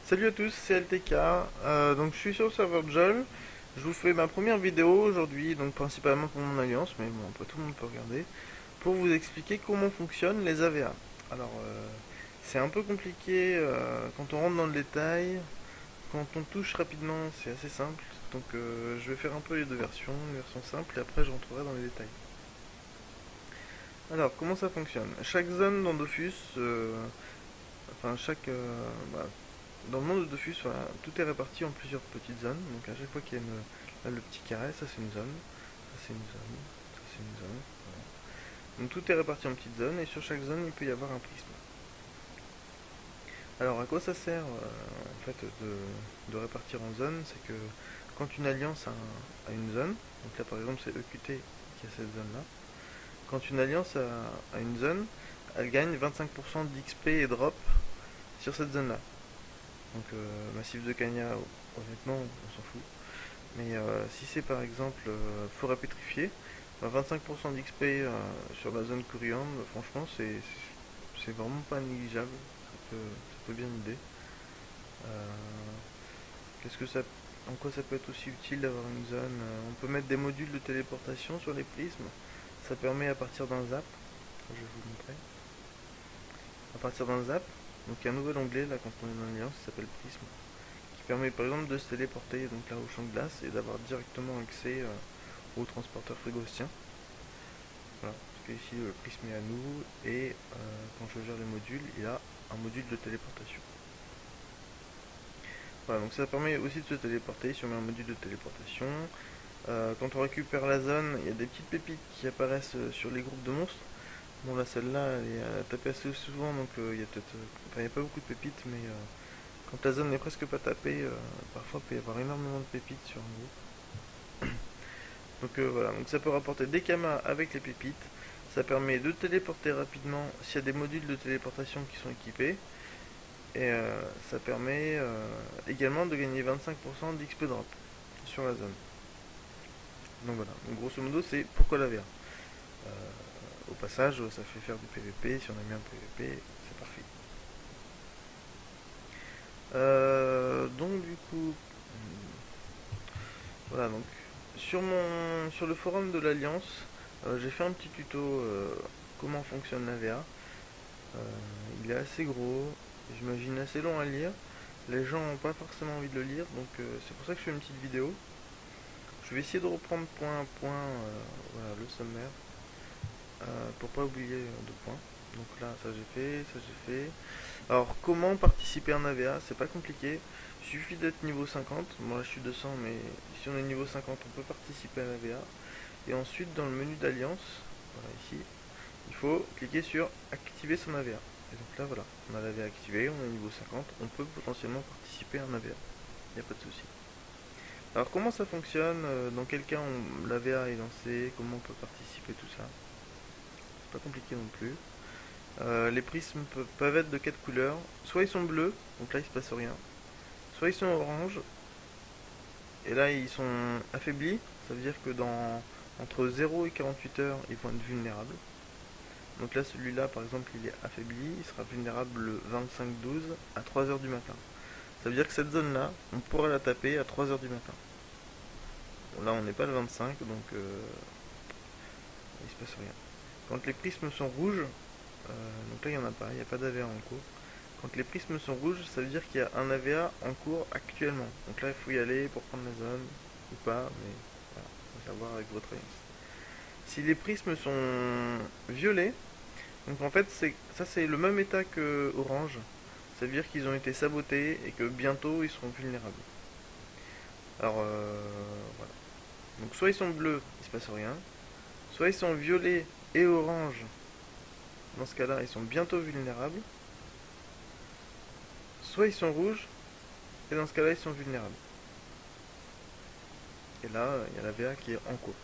Salut à tous, c'est LTK. Donc je suis sur le serveur Jol. Je vous fais ma première vidéo aujourd'hui, donc principalement pour mon alliance, mais bon, après tout le monde peut regarder, pour vous expliquer comment fonctionnent les AVA. Alors, c'est un peu compliqué quand on rentre dans le détail. Quand on touche rapidement, c'est assez simple. Donc, je vais faire un peu les deux versions, une version simple, et après je rentrerai dans les détails. Alors, comment ça fonctionne? Chaque zone dans Dofus, enfin chaque, dans le monde de Dofus, voilà, tout est réparti en plusieurs petites zones. Donc à chaque fois qu'il y a là, le petit carré, ça c'est une zone, ça c'est une zone, ça c'est une zone. Voilà. Donc tout est réparti en petites zones et sur chaque zone il peut y avoir un prisme. Alors à quoi ça sert en fait de répartir en zones? C'est que quand une alliance a une zone, donc là par exemple c'est EQT qui a cette zone là, quand une alliance a une zone, elle gagne 25% d'XP et drop sur cette zone là. Donc massif de Cagna, honnêtement, on s'en fout. Mais si c'est par exemple forêt pétrifiée, 25% d'XP sur la zone coriandre, franchement, c'est vraiment pas négligeable. Ça peut bien aider. Euh, qu'est-ce que ça, En quoi ça peut être aussi utile d'avoir une zone? On peut mettre des modules de téléportation sur les prismes. Ça permet à partir d'un zap, je vais vous montrer. À partir d'un zap, donc il y a un nouvel onglet là quand on est dans l'alliance qui s'appelle prisme, qui permet par exemple de se téléporter donc là au champ de glace et d'avoir directement accès au transporteur frigostien. Voilà, parce que ici le prisme est à nous et quand je gère les modules, il y a un module de téléportation. Voilà, donc ça permet aussi de se téléporter si on met un module de téléportation. Quand on récupère la zone, il y a des petites pépites qui apparaissent sur les groupes de monstres. Bon là celle-là elle est tapée assez souvent donc il y a peut-être, enfin il n'y a pas beaucoup de pépites mais quand la zone n'est presque pas tapée, parfois il peut y avoir énormément de pépites sur un groupe. Donc voilà, donc ça peut rapporter des kamas avec les pépites. Ça permet de téléporter rapidement s'il y a des modules de téléportation qui sont équipés. Et ça permet également de gagner 25% d'XP drop sur la zone. Donc voilà, donc grosso modo c'est pourquoi la VR. Au passage, ça fait faire du PVP, si on aime bien le PVP, c'est parfait. Donc du coup, voilà donc sur le forum de l'Alliance, j'ai fait un petit tuto comment fonctionne la VA. Il est assez gros, j'imagine assez long à lire. Les gens n'ont pas forcément envie de le lire, donc c'est pour ça que je fais une petite vidéo. Je vais essayer de reprendre point à point voilà, le sommaire pour pas oublier de points. Donc là, ça j'ai fait, ça j'ai fait. Alors, comment participer en AVA? C'est pas compliqué. Il suffit d'être niveau 50. Moi, je suis 200, mais si on est niveau 50, on peut participer à l'AVA. Et ensuite, dans le menu d'alliance, voilà ici, il faut cliquer sur activer son AVA. Et donc là, voilà, on a l'AVA activé, on est niveau 50, on peut potentiellement participer à un AVA. Il n'y a pas de souci. Alors, comment ça fonctionne? Dans quel cas l'AVA est lancé? Comment on peut participer, tout ça? C'est pas compliqué non plus. Les prismes peuvent être de 4 couleurs. Soit ils sont bleus, donc là il se passe rien. Soit ils sont orange, et là ils sont affaiblis. Ça veut dire que entre 0 et 48 heures, ils vont être vulnérables. Donc là celui-là par exemple il est affaibli, il sera vulnérable le 25-12 à 3 heures du matin. Ça veut dire que cette zone là, on pourra la taper à 3 heures du matin. Bon, là on n'est pas le 25, donc il se passe rien. Quand les prismes sont rouges, donc là il n'y en a pas, il n'y a pas d'AVA en cours. Quand les prismes sont rouges, ça veut dire qu'il y a un AVA en cours actuellement. Donc là il faut y aller pour prendre la zone, ou pas, mais voilà, faut savoir avec votre alliance. Si les prismes sont violets, donc en fait ça c'est le même état que orange. Ça veut dire qu'ils ont été sabotés et que bientôt ils seront vulnérables. Alors voilà. Donc soit ils sont bleus, il se passe rien. Soit ils sont violets et orange. Dans ce cas-là, ils sont bientôt vulnérables. Soit ils sont rouges, et dans ce cas-là, ils sont vulnérables. Et là, il y a la VA qui est en cours.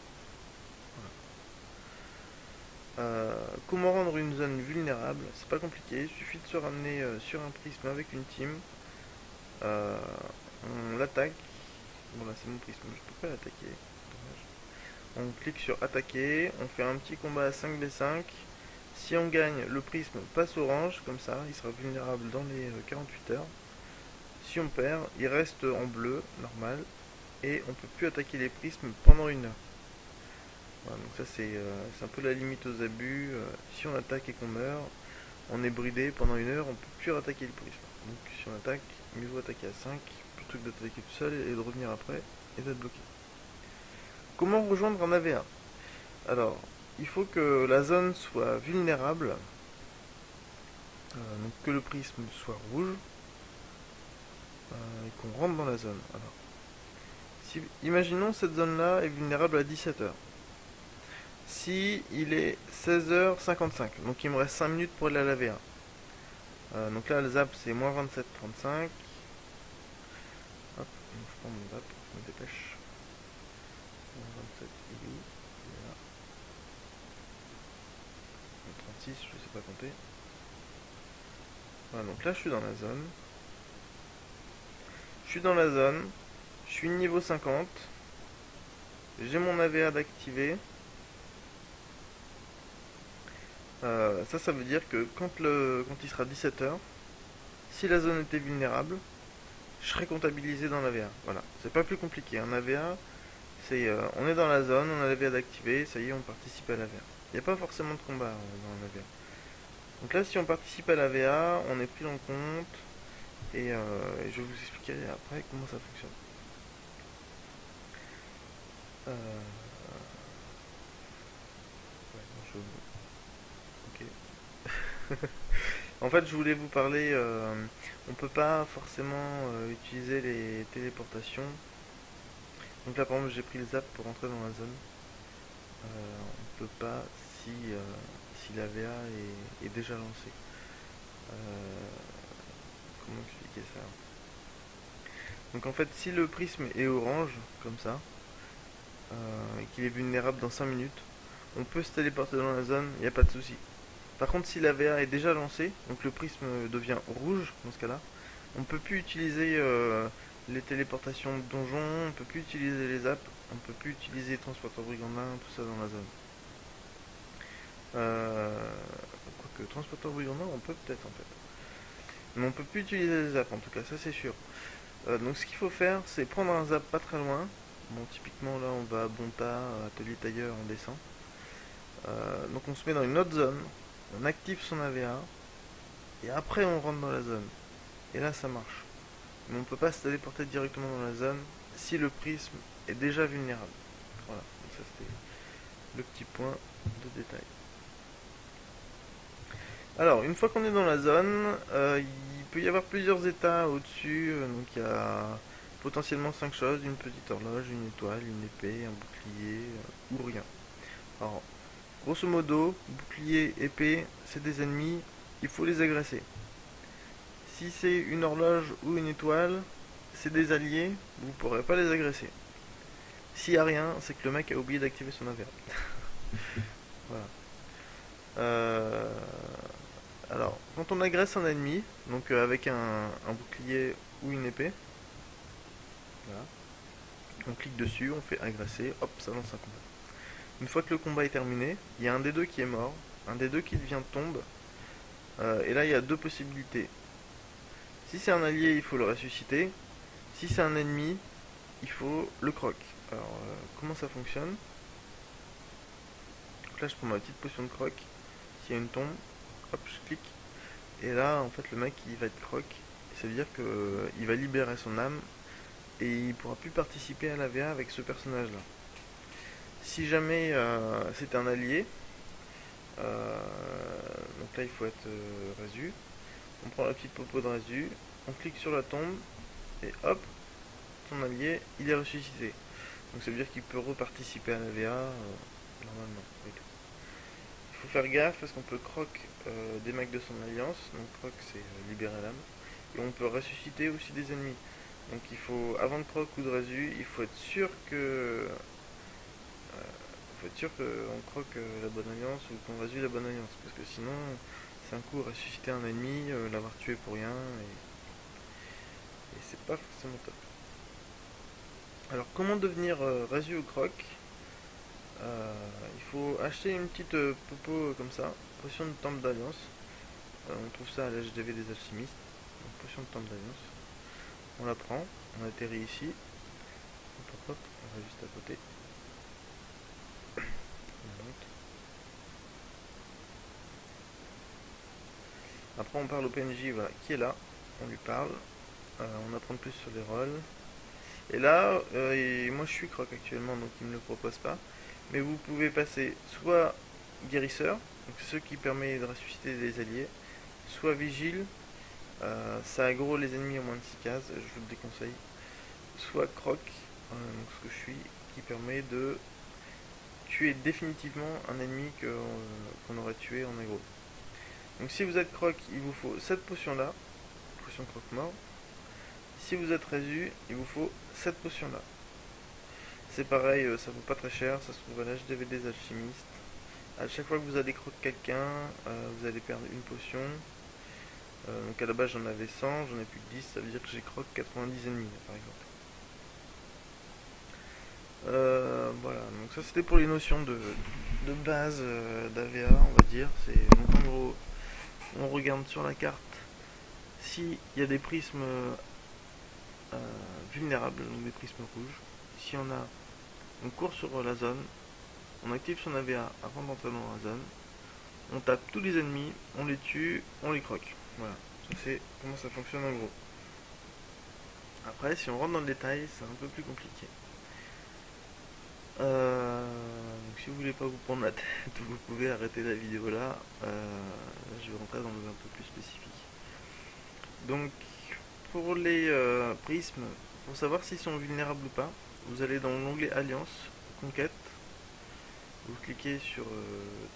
Voilà. Comment rendre une zone vulnérable? C'est pas compliqué, il suffit de se ramener sur un prisme avec une team. Euh, on l'attaque. Bon là c'est mon prisme, je peux pas l'attaquer. On clique sur attaquer, on fait un petit combat à 5v5. Si on gagne, le prisme passe orange, comme ça, il sera vulnérable dans les 48 heures. si on perd, il reste en bleu, normal, et on peut plus attaquer les prismes pendant 1 heure. Voilà, donc ça c'est un peu la limite aux abus. Si on attaque et qu'on meurt, on est bridé pendant 1 heure, on peut plus rattaquer le prisme. Donc si on attaque, mieux vaut attaquer à 5 plutôt que d'attaquer tout seul et de revenir après et d'être bloqué. Comment rejoindre un AVA? Alors, il faut que la zone soit vulnérable, donc que le prisme soit rouge, et qu'on rentre dans la zone. Alors, imaginons cette zone-là est vulnérable à 17 h. Si il est 16h55, donc il me reste 5 minutes pour aller à la V1. Donc là, le zap c'est moins 27,35. Hop, je prends mon zap, je me dépêche. Moins 27, il est où? Il est là. 36, je sais pas compter. Voilà, donc là je suis dans la zone. Je suis dans la zone. Je suis niveau 50. J'ai mon AVA d'activer. Ça veut dire que quand il sera 17 h, si la zone était vulnérable, je serai comptabilisé dans l'AVA. Voilà, c'est pas plus compliqué. Un AVA, c'est on est dans la zone, on a l'AVA d'activer, ça y est, on participe à l'AVA. Il n'y a pas forcément de combat dans l'AVA. Donc là, si on participe à l'AVA, on est pris en compte, et je vais vous expliquer après comment ça fonctionne. Ouais, non, ok. En fait, je voulais vous parler. On peut pas forcément utiliser les téléportations. Donc là, par exemple, j'ai pris le zap pour entrer dans la zone. On peut pas si la VA est déjà lancée. Comment expliquer ça? Donc en fait, si le prisme est orange, comme ça, et qu'il est vulnérable dans 5 minutes, on peut se téléporter dans la zone, il n'y a pas de souci. Par contre, si la VA est déjà lancée, donc le prisme devient rouge dans ce cas-là, on peut plus utiliser les téléportations de donjon, on peut plus utiliser les apps, on peut plus utiliser les transporteurs brigandins, tout ça dans la zone. Quoique transporteur brigandin, on peut peut-être en fait. Mais on peut plus utiliser les apps en tout cas, ça c'est sûr. Donc ce qu'il faut faire, c'est prendre un zap pas très loin. Bon, typiquement là on va à Bonta, atelier tailleur, on descend. Donc on se met dans une autre zone, on active son AVA, et après on rentre dans la zone. Et là ça marche. Mais on peut pas se téléporter directement dans la zone si le prisme est déjà vulnérable. Voilà, donc ça c'était le petit point de détail. Alors, une fois qu'on est dans la zone, il peut y avoir plusieurs états au-dessus. Donc il y a potentiellement 5 choses, une petite horloge, une étoile, une épée, un bouclier, ou rien. Alors, grosso modo, bouclier, épée, c'est des ennemis, il faut les agresser. Si c'est une horloge ou une étoile, c'est des alliés, vous ne pourrez pas les agresser. S'il n'y a rien, c'est que le mec a oublié d'activer son AVA. Voilà. Alors, quand on agresse un ennemi, donc avec un bouclier ou une épée, voilà, on clique dessus, on fait agresser, hop, ça lance un combat. Une fois que le combat est terminé, il y a un des deux qui est mort, un des deux qui devient tombe, et là il y a deux possibilités. Si c'est un allié, il faut le ressusciter. Si c'est un ennemi, il faut le croc. Alors, comment ça fonctionne? Donc là, je prends ma petite potion de croc. S'il y a une tombe, hop, je clique. Et là, en fait, le mec, il va être croc. Ça veut dire qu'il va libérer son âme. Et il pourra plus participer à la VA avec ce personnage-là. Si jamais c'est un allié, donc là, il faut être résu. On prend la petite popo de résu, on clique sur la tombe, et hop, son allié, il est ressuscité. Donc ça veut dire qu'il peut reparticiper à la VA normalement. Il faut faire gaffe parce qu'on peut croc des mecs de son alliance, donc croc c'est libérer l'âme, et on peut ressusciter aussi des ennemis. Donc il faut, avant de croc ou de résu, il faut être sûr que qu'on croque la bonne alliance ou qu'on résu la bonne alliance, parce que sinon c'est un coup ressusciter un ennemi, l'avoir tué pour rien, et c'est pas forcément top. Alors comment devenir résu ou croc? Il faut acheter une petite popo comme ça, potion de temple d'alliance. On trouve ça à l'HDV des alchimistes, donc potion de temple d'alliance. on la prend, on atterrit ici, hop, hop, hop, on va juste à côté. Après on parle au PNJ, voilà, qui est là, on lui parle, on apprend plus sur les rôles. Et là, moi je suis Croc actuellement, donc il ne me le propose pas. Mais vous pouvez passer soit guérisseur, donc ce qui permet de ressusciter les alliés, soit vigile, ça aggro les ennemis en moins de 6 cases, je vous le déconseille. Soit Croc, donc ce que je suis, qui permet de tuer définitivement un ennemi qu'on aurait tué en aggro. Donc si vous êtes Croc, il vous faut cette potion là, potion Croc mort. Si vous êtes Résu, il vous faut cette potion là. C'est pareil, ça vaut pas très cher, ça se trouve à l'HDV des alchimistes. À chaque fois que vous allez croquer quelqu'un, vous allez perdre une potion. Donc à la base j'en avais 100, j'en ai plus que 10, ça veut dire que j'ai croque 90 ennemis par exemple. Voilà, donc ça c'était pour les notions de base d'AVA, on va dire. Donc en gros, on regarde sur la carte s'il y a des prismes vulnérables, donc des prismes rouges. Si on a, on court sur la zone, on active son AVA avant d'entrer dans la zone, on tape tous les ennemis, on les tue, on les croque. Voilà, ça c'est comment ça fonctionne en gros. Après, si on rentre dans le détail, c'est un peu plus compliqué. Donc si vous voulez pas vous prendre la tête, vous pouvez arrêter la vidéo là. Je vais rentrer dans le un peu plus spécifique. Donc pour les prismes, pour savoir s'ils sont vulnérables ou pas, vous allez dans l'onglet Alliance, Conquête, vous cliquez sur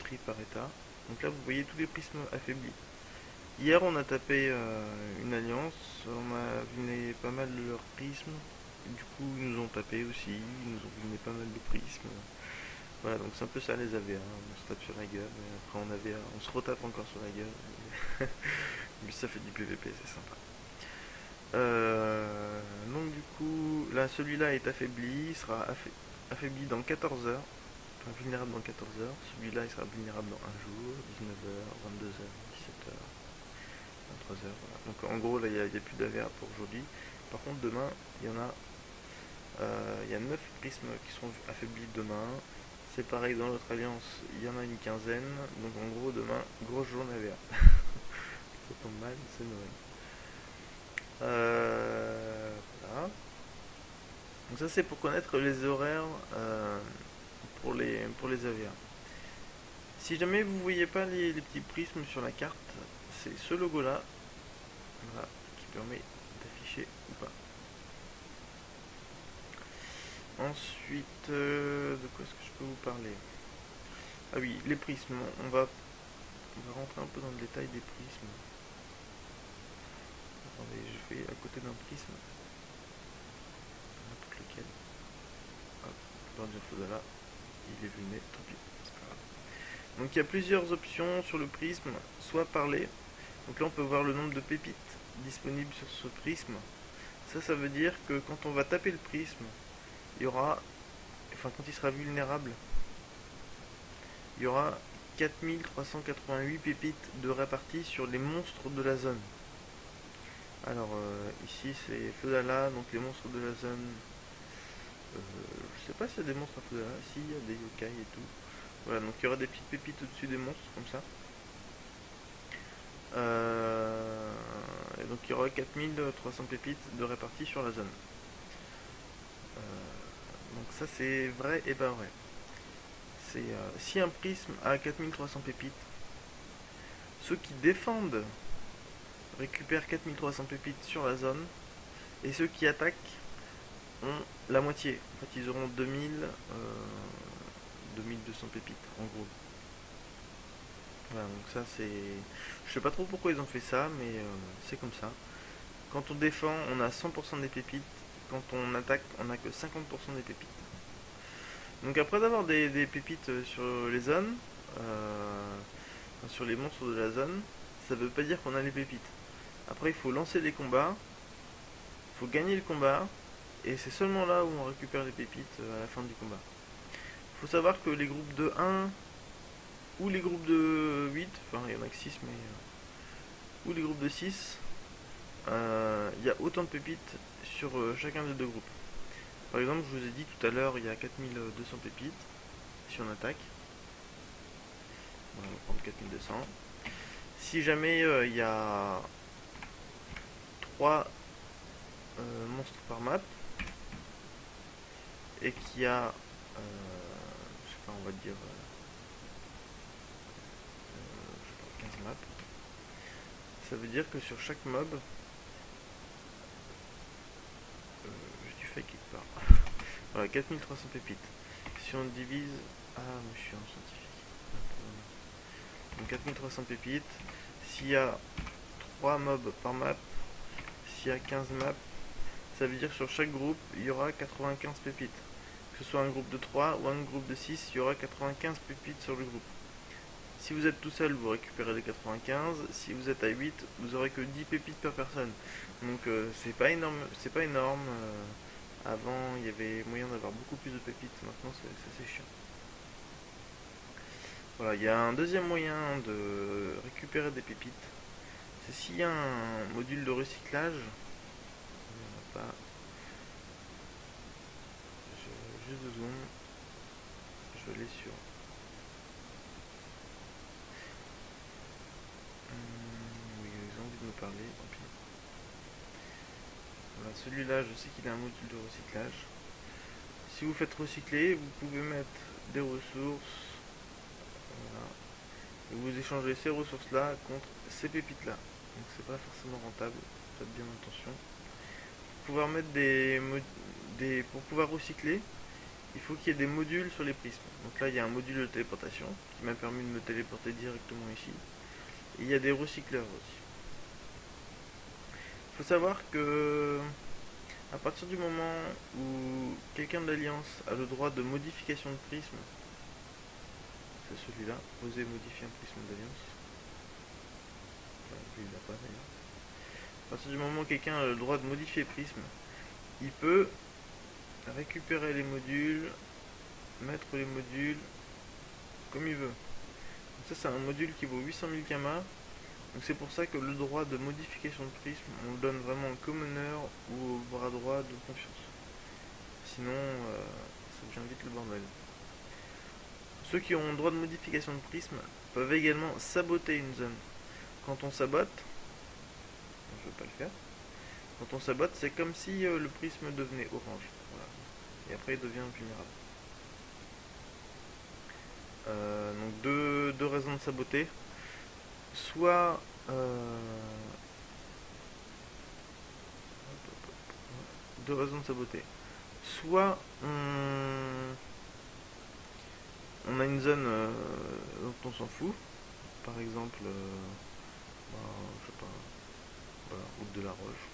Tri par état. Donc là vous voyez tous les prismes affaiblis. Hier on a tapé une alliance, on a vulné pas mal de leurs prismes. Du coup, ils nous ont tapé aussi, ils nous ont vulné pas mal de prismes. Voilà, donc c'est un peu ça les AVA, on se tape sur la gueule, et après on AVA, on se retape encore sur la gueule. Mais ça fait du PVP, c'est sympa. Donc du coup, là celui-là est affaibli, il sera affaibli dans 14 heures, enfin vulnérable dans 14 heures. Celui-là il sera vulnérable dans 1 jour, 19 heures, 22 heures, 17 heures, 23 heures. Voilà. Donc en gros là il n'y a plus d'AVA pour aujourd'hui. Par contre demain il y en a. Il y a 9 prismes qui seront affaiblis demain. C'est pareil dans l'autre alliance, il y en a une quinzaine. Donc en gros demain, grosse journée AVA. Ça tombe mal, c'est Noël. Voilà. Donc ça c'est pour connaître les horaires pour les AVA. Si jamais vous voyez pas les petits prismes sur la carte, c'est ce logo là, voilà, qui permet d'afficher ou pas. Ensuite, de quoi est-ce que je peux vous parler? Ah oui, les prismes. On va rentrer un peu dans le détail des prismes. Attendez, je vais à côté d'un prisme. N'importe lequel. Hop, Guardian Fodala. Il est vulné, tant pis, c'est pas grave. Donc il y a plusieurs options sur le prisme. Soit parler. Donc là on peut voir le nombre de pépites disponibles sur ce prisme. Ça veut dire que quand on va taper le prisme, il y aura, enfin quand il sera vulnérable, il y aura 4388 pépites de réparties sur les monstres de la zone. Alors ici c'est Fodala, donc les monstres de la zone. Je sais pas s'il y a des monstres à Fodala, si il y a des yokai et tout. Voilà, donc il y aura des petites pépites au-dessus des monstres comme ça. Et donc il y aura 4300 pépites de réparties sur la zone. Donc ça c'est vrai et pas vrai. Si un prisme a 4300 pépites, ceux qui défendent récupèrent 4300 pépites sur la zone, et ceux qui attaquent ont la moitié. En fait, ils auront 2200 pépites, en gros. Voilà, donc ça c'est... Je sais pas trop pourquoi ils ont fait ça, mais c'est comme ça. Quand on défend, on a 100% des pépites. Quand on attaque, on a que 50% des pépites. Donc après avoir des pépites sur les zones, sur les monstres de la zone, ça veut pas dire qu'on a les pépites. Après il faut lancer les combats, il faut gagner le combat, et c'est seulement là où on récupère les pépites à la fin du combat. Il faut savoir que les groupes de 1 ou les groupes de 8, enfin il y en a que 6 mais... ou les groupes de 6, il y a autant de pépites sur chacun des deux groupes. Par exemple, je vous ai dit tout à l'heure, il y a 4200 pépites. Si on attaque, on va prendre 4200. Si jamais il y a 3 monstres par map et qu'il y a, je sais pas, on va dire, je sais pas, 15 maps, ça veut dire que sur chaque mob, j'ai du fake quelque part. Voilà, 4300 pépites. Si on divise, ah, mais je suis en scientifique. Donc 4300 pépites. S'il y a 3 mobs par map, s'il y a 15 maps, ça veut dire que sur chaque groupe, il y aura 95 pépites. Que ce soit un groupe de 3 ou un groupe de 6, il y aura 95 pépites sur le groupe. Si vous êtes tout seul, vous récupérez les 95. Si vous êtes à 8, vous aurez que 10 pépites par personne. Donc c'est pas énorme. Avant, il y avait moyen d'avoir beaucoup plus de pépites. Maintenant, c'est chiant. Voilà, il y a un deuxième moyen de récupérer des pépites. C'est s'il y a un module de recyclage. Il n'y en a pas. Juste de zoom. Je vais aller sur. Oui, ils ont envie de me parler. Tant pis. Voilà, celui-là, je sais qu'il a un module de recyclage. Si vous faites recycler, vous pouvez mettre des ressources. Voilà. Et vous échangez ces ressources-là contre ces pépites-là. Donc c'est pas forcément rentable. Faites bien attention. Pour pouvoir mettre pour pouvoir recycler, il faut qu'il y ait des modules sur les prismes. Donc là, il y a un module de téléportation qui m'a permis de me téléporter directement ici. Et il y a des recycleurs aussi. Il faut savoir que à partir du moment où quelqu'un de l'Alliance a le droit de modification de prisme, c'est celui-là, oser modifier un prisme d'Alliance. Enfin, lui, il l'a pas d'ailleurs. À partir du moment où quelqu'un a le droit de modifier prisme, il peut récupérer les modules, mettre les modules comme il veut. Donc ça, c'est un module qui vaut 800 000 kamas. Donc c'est pour ça que le droit de modification de prisme, on le donne vraiment au commoner ou au bras droit de confiance. Sinon, ça devient vite le bordel. Ceux qui ont le droit de modification de prisme peuvent également saboter une zone. Quand on sabote, je ne vais pas le faire, quand on sabote, c'est comme si le prisme devenait orange. Voilà. Et après, il devient vulnérable. Donc deux raisons de saboter. Soit deux raisons de saboter. Soit on a une zone dont on s'en fout. Par exemple, je sais pas, voilà, route de la Roche,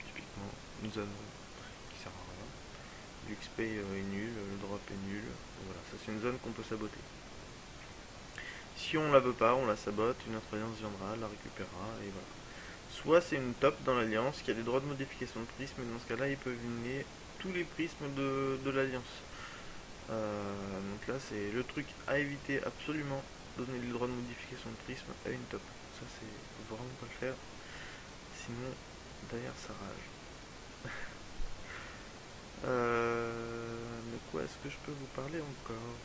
typiquement, une zone qui sert à rien. L'XP est nul, le drop est nul. Voilà, ça c'est une zone qu'on peut saboter. Si on la veut pas, on la sabote, une autre alliance viendra, la récupérera, et voilà. Soit c'est une top dans l'alliance qui a des droits de modification de prisme, et dans ce cas-là, il peut éliminer tous les prismes de l'alliance. Donc là, c'est le truc à éviter absolument, donner le droit de modification de prisme à une top. Ça, c'est faut vraiment pas le faire, sinon derrière ça rage. De quoi est-ce que je peux vous parler encore?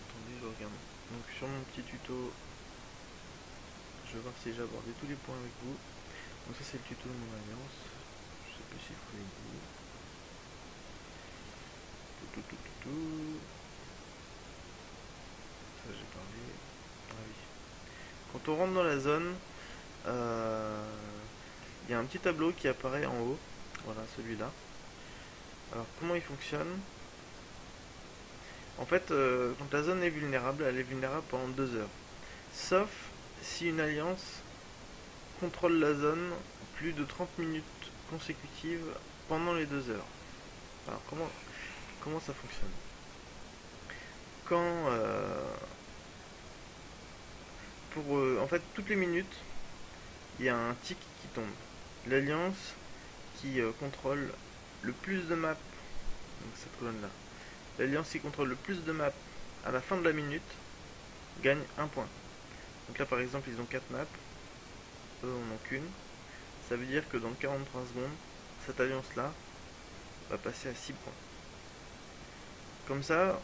Attendez, je regarde. Donc sur mon petit tuto, je vais voir si j'ai abordé tous les points avec vous. Donc ça c'est le tuto de mon alliance. Je sais plus si je vous l'ai dit. Ça j'ai parlé. Ah oui. Quand on rentre dans la zone, il y a un petit tableau qui apparaît en haut. Voilà, celui-là. Alors comment il fonctionne? En fait, quand la zone est vulnérable, elle est vulnérable pendant 2 heures. Sauf si une alliance contrôle la zone plus de 30 minutes consécutives pendant les 2 heures. Alors comment ça fonctionne? Quand en fait toutes les minutes il y a un tic qui tombe. L'alliance qui contrôle le plus de maps, donc cette colonne là, l'alliance qui contrôle le plus de maps à la fin de la minute gagne 1 point. Donc là par exemple ils ont 4 maps, eux en ont qu'une. Ça veut dire que dans 43 secondes, cette alliance là va passer à 6 points. Comme ça,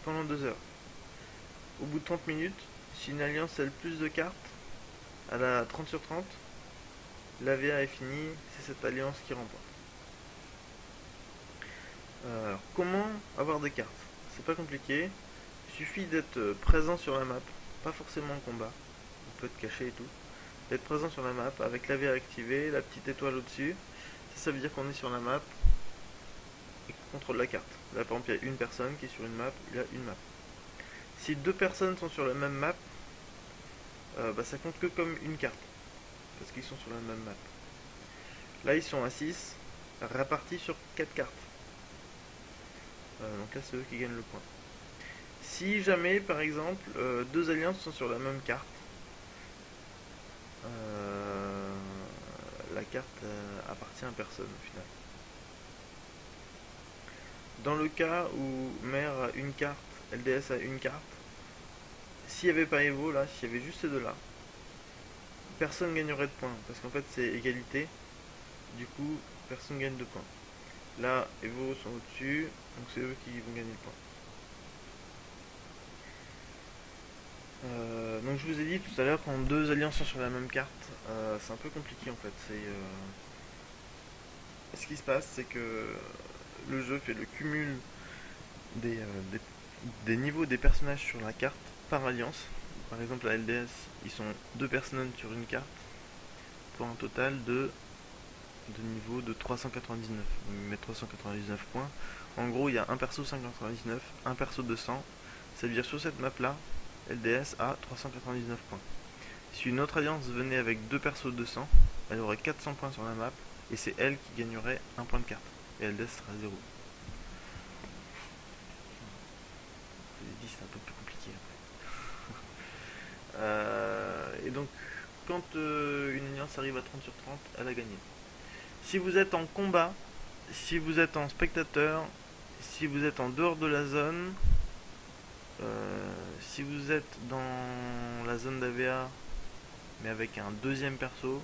pendant 2 heures. Au bout de 30 minutes, si une alliance a le plus de cartes, elle a 30 sur 30, l'AVA est finie, c'est cette alliance qui remporte. Alors, comment avoir des cartes? C'est pas compliqué, il suffit d'être présent sur la map, pas forcément en combat, on peut être caché et tout, d'être présent sur la map avec l'AVA activée, la petite étoile au-dessus, ça veut dire qu'on est sur la map et qu'on contrôle la carte. Là par exemple il y a une personne qui est sur une map, il y a une map. Si deux personnes sont sur la même map, ça compte que comme une carte, parce qu'ils sont sur la même map. Là ils sont à 6, répartis sur 4 cartes. Donc là c'est eux qui gagnent le point. Si jamais par exemple deux alliances sont sur la même carte, la carte appartient à personne au final. Dans le cas où Mère a une carte, LDS a une carte, s'il n'y avait pas Evo là, s'il y avait juste ces deux là, personne gagnerait de points, parce qu'en fait c'est égalité, du coup personne gagne de points. Là, Evo sont au-dessus, donc c'est eux qui vont gagner le point. Donc je vous ai dit tout à l'heure, quand deux alliances sont sur la même carte, c'est un peu compliqué en fait. Ce qui se passe, c'est que le jeu fait le cumul des niveaux des personnages sur la carte par alliance. Par exemple, la LDS, ils sont deux personnages sur une carte pour un total de niveau de 399. On met 399 points. En gros, il y a un perso 599, un perso 200. Ça veut dire sur cette map là, LDS a 399 points. Si une autre alliance venait avec deux persos 200, elle aurait 400 points sur la map et c'est elle qui gagnerait un point de carte. Et LDS sera 0. Je vous ai dit, c'est un peu plus compliqué. Et donc, quand une alliance arrive à 30 sur 30, elle a gagné. Si vous êtes en combat, si vous êtes en spectateur, si vous êtes en dehors de la zone, si vous êtes dans la zone d'AVA mais avec un deuxième perso,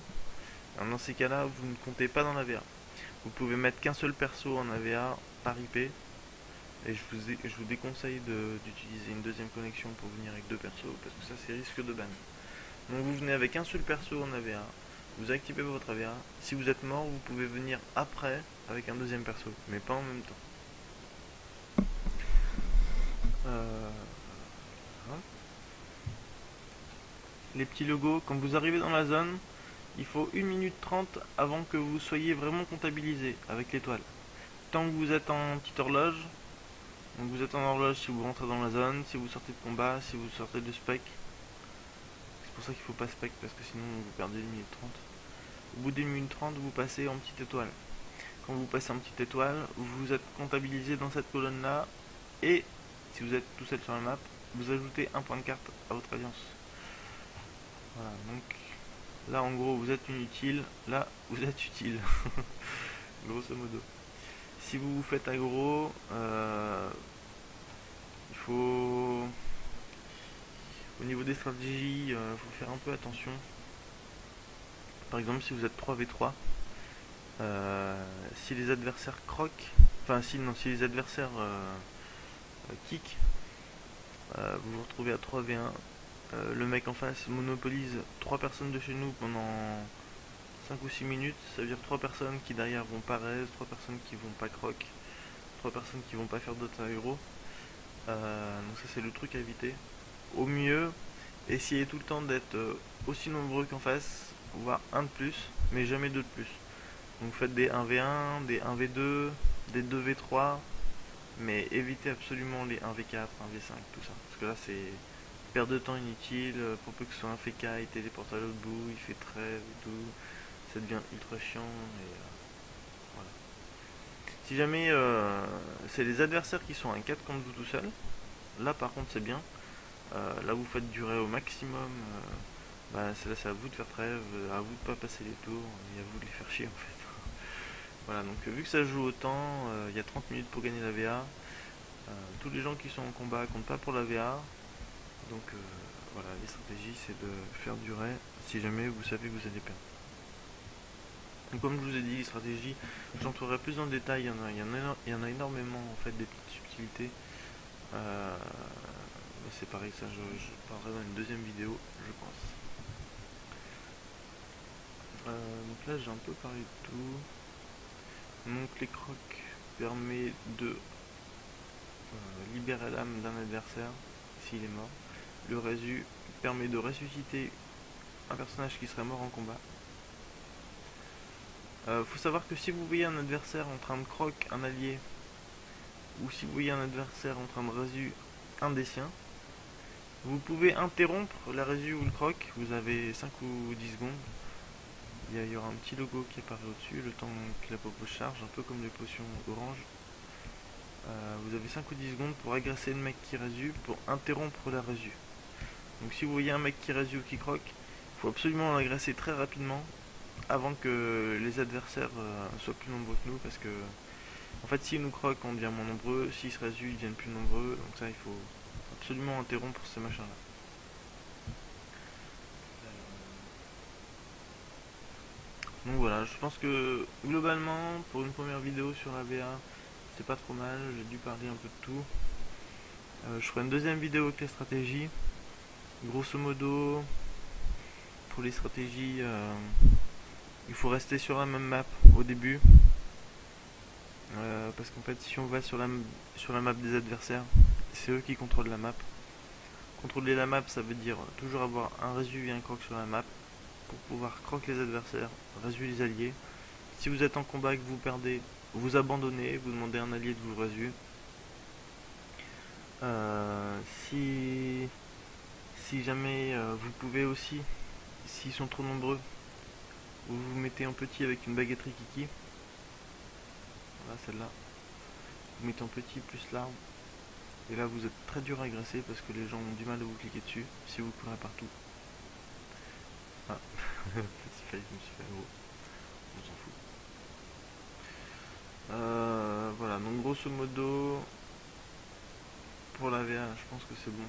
dans ces cas là vous ne comptez pas dans l'AVA. Vous pouvez mettre qu'un seul perso en AVA par IP et je vous déconseille d'utiliser une deuxième connexion pour venir avec deux persos parce que ça c'est risque de ban. Donc vous venez avec un seul perso en AVA, vous activez votre AVA, si vous êtes mort vous pouvez venir après avec un deuxième perso mais pas en même temps. Les petits logos, quand vous arrivez dans la zone, il faut 1 minute 30 avant que vous soyez vraiment comptabilisé avec l'étoile. Tant que vous êtes en petite horloge, donc vous êtes en horloge si vous rentrez dans la zone, si vous sortez de combat, si vous sortez de spec. C'est pour ça qu'il ne faut pas spec parce que sinon vous perdez 1 minute 30. Au bout des 1 minute 30, vous passez en petite étoile. Quand vous passez en petite étoile, vous êtes comptabilisé dans cette colonne là et si vous êtes tout seul sur la map, vous ajoutez un point de carte à votre alliance. Voilà, donc là en gros vous êtes inutile, là vous êtes utile, grosso modo. Si vous vous faites aggro, il faut, au niveau des stratégies, il faut faire un peu attention. Par exemple si vous êtes 3v3, si les adversaires croquent, enfin si les adversaires kick, vous vous retrouvez à 3v1. Le mec en face monopolise 3 personnes de chez nous pendant 5 ou 6 minutes, ça veut dire 3 personnes qui derrière vont pas raise, 3 personnes qui vont pas croc, 3 personnes qui vont pas faire d'autres aggro. Donc ça c'est le truc à éviter. Au mieux, essayez tout le temps d'être aussi nombreux qu'en face, voire un de plus, mais jamais deux de plus. Donc faites des 1v1, des 1v2, des 2v3, mais évitez absolument les 1v4, 1v5, tout ça. Parce que là c'est perte de temps inutile, pour peu que ce soit un FK, il téléporte à l'autre bout, il fait trêve et tout, ça devient ultra chiant et voilà. Si jamais c'est les adversaires qui sont un 4 contre vous tout seul, là par contre c'est bien, là vous faites durer au maximum, c'est à vous de faire trêve, à vous de pas passer les tours et à vous de les faire chier en fait. Voilà, donc vu que ça joue autant, il y a 30 minutes pour gagner la VA, tous les gens qui sont en combat comptent pas pour la VA. Donc Voilà, les stratégies c'est de faire durer si jamais vous savez que vous allez perdre. Donc, comme je vous ai dit, les stratégies, j'entrerai plus en détail, il y en a énormément en fait, des petites subtilités. Mais c'est pareil, ça je parlerai dans une deuxième vidéo, je pense. Donc là j'ai un peu parlé de tout. Donc les crocs permet de libérer l'âme d'un adversaire s'il est mort. Le résu permet de ressusciter un personnage qui serait mort en combat. Faut savoir que si vous voyez un adversaire en train de croc un allié, ou si vous voyez un adversaire en train de résu un des siens, vous pouvez interrompre la résu ou le croc. Vous avez 5 ou 10 secondes. Il y aura un petit logo qui apparaît au-dessus, le temps que la popo charge, un peu comme les potions orange. Vous avez 5 ou 10 secondes pour agresser le mec qui résu, pour interrompre la résu. Donc si vous voyez un mec qui résu ou qui croque, il faut absolument l'agresser très rapidement avant que les adversaires soient plus nombreux que nous, parce que en fait s'ils nous croquent on devient moins nombreux, s'ils se résuent ils deviennent plus nombreux, donc ça il faut absolument interrompre ces machins là. Donc voilà, je pense que globalement pour une première vidéo sur AVA c'est pas trop mal, j'ai dû parler un peu de tout. Je ferai une deuxième vidéo avec les stratégies. Grosso modo, pour les stratégies, il faut rester sur la même map au début. Parce qu'en fait, si on va sur la map des adversaires, c'est eux qui contrôlent la map. Contrôler la map, ça veut dire toujours avoir un résu et un croc sur la map pour pouvoir croc les adversaires, résu les alliés. Si vous êtes en combat et que vous perdez, vous abandonnez, vous demandez à un allié de vous résu. Si jamais vous pouvez aussi, s'ils sont trop nombreux, vous vous mettez en petit avec une baguette rikiki. Voilà celle-là. Vous mettez en petit plus l'arme. Et là vous êtes très dur à agresser parce que les gens ont du mal à vous cliquer dessus si vous courez partout. Ah, petit fail, je me suis fait gros. On s'en fout. Voilà, donc grosso modo, pour la VA, je pense que c'est bon.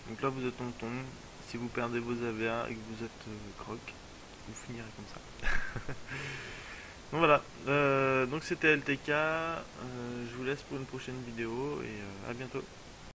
Donc là vous êtes en tombe. Si vous perdez vos AVA et que vous êtes croc, vous finirez comme ça. Donc voilà, donc c'était LTK, je vous laisse pour une prochaine vidéo et à bientôt.